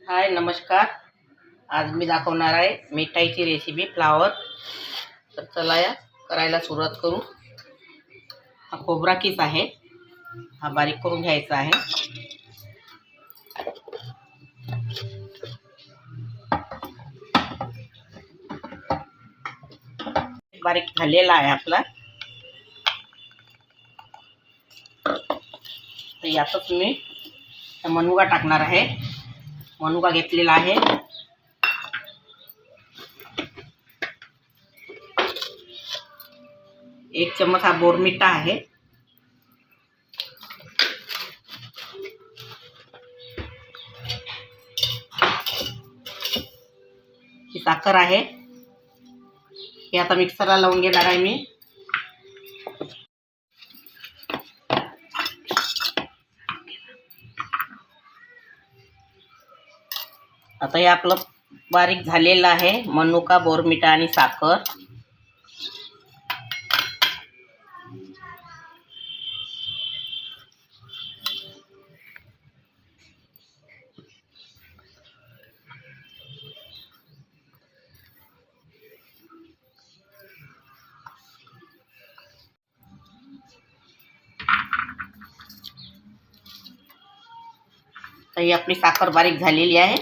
हाय नमस्कार। आज मी दाखवणार आहे मिठाईची रेसिपी फ्लावर। तर चला या करायला सुरुवात करू। हा खोबरा किस आहे, हा बारीक करून घ्यायचा आहे। बारीक झालेला आहे आपला। तर यातच मी मनुका टाकणार आहे। मनुका घेतलेला आहे। एक चम्मच हा बोरमिटा आहे। ही साखर आहे। हे आता मिक्सरला लावून घेणार आहे मी। आता हे आपलं बारीक झालेलं आहे मनुका, बोरमिटा आणि साखर। तर ही आपली साखर बारीक झालेली आहे।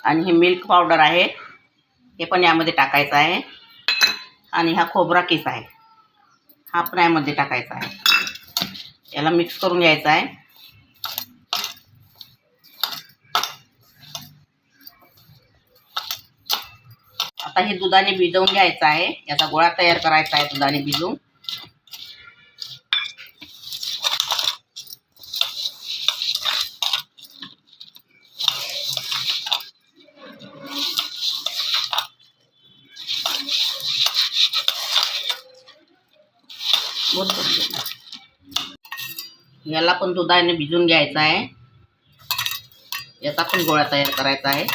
आणि हे मिल्क पावडर आहे, हे पण यामध्ये टाकायचं आहे। आणि हा खोबरा किस आहे, हा पण यामध्ये टाकायचा आहे। याला मिक्स करून घ्यायचं आहे। आता हे दुधाने भिजवून घ्यायचं आहे। याचा गोळा तयार करायचा आहे दुधाने भिजवून। याला पण दुधाने भिजवून घ्यायचा आहे। याचा पण गोळा तयार करायचा आहे।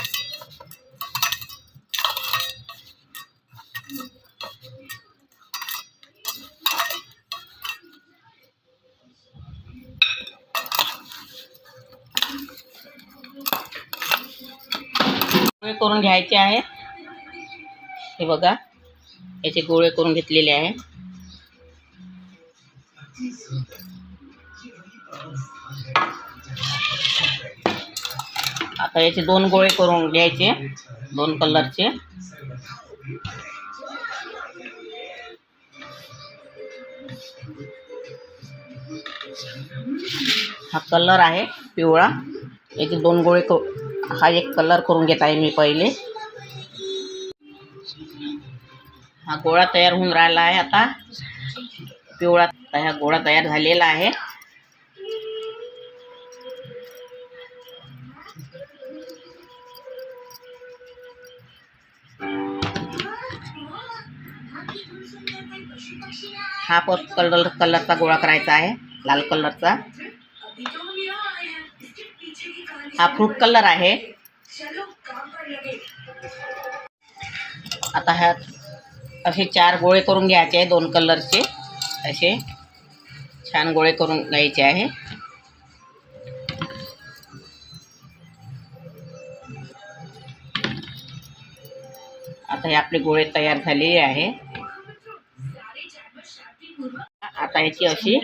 गोळे करून घ्यायचे आहे। हे बघा, याचे गोळे करून घेतलेले आहे। आता याचे दोन गोळे करून घ्यायचे, दोन कलरचे। हा कलर आहे पिवळा, याचे दोन गोळे हा एक कलर करून घेत आहे मी पहिले। हा गोळा तयार होऊन राहिला आहे आता पिवळा। हा गोळा तयार झालेला आहे। हा पण कलरचा गोळा करायचा आहे, लाल कलरचा। हा फ्रूट कलर आहे। आता ह्या असे 4 गोळे करून घ्यायचे आहे, दोन कलरचे असे छान गोळे करून घ्यायचे आहे। आता हे आपले गोळे तयार झालेले आहे। आता याची अशी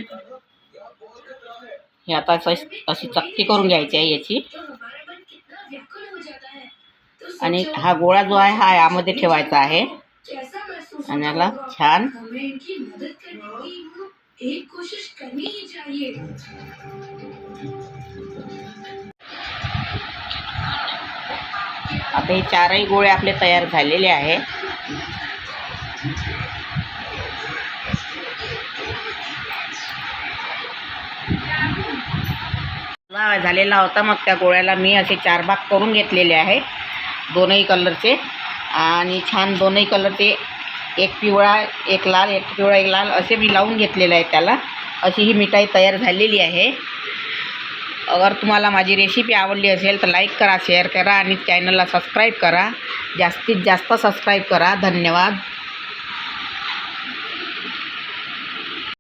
हे आता अशी चक्की करून घ्यायची आहे याची। आणि हा गोळा जो आहे हा यामध्ये ठेवायचा आहे आणि याला छान आता हे 4ही गोळे आपले तयार झालेले आहे। झालेला होता, मग त्या गोळ्याला मी असे 4 भाग करून घेतलेले आहे, दोनही कलरचे। आणि छान दोनही कलरचे, एक पिवळा एक लाल, एक पिवळा एक लाल असे मी लावून घेतलेले आहे त्याला। अशी ही मिठाई तयार झालेली आहे। अगर तुम्हाला माझी रेसिपी आवडली असेल तर लाईक करा, शेअर करा आणि चॅनलला सबस्क्राईब करा। जास्तीत जास्त सबस्क्राईब करा। धन्यवाद।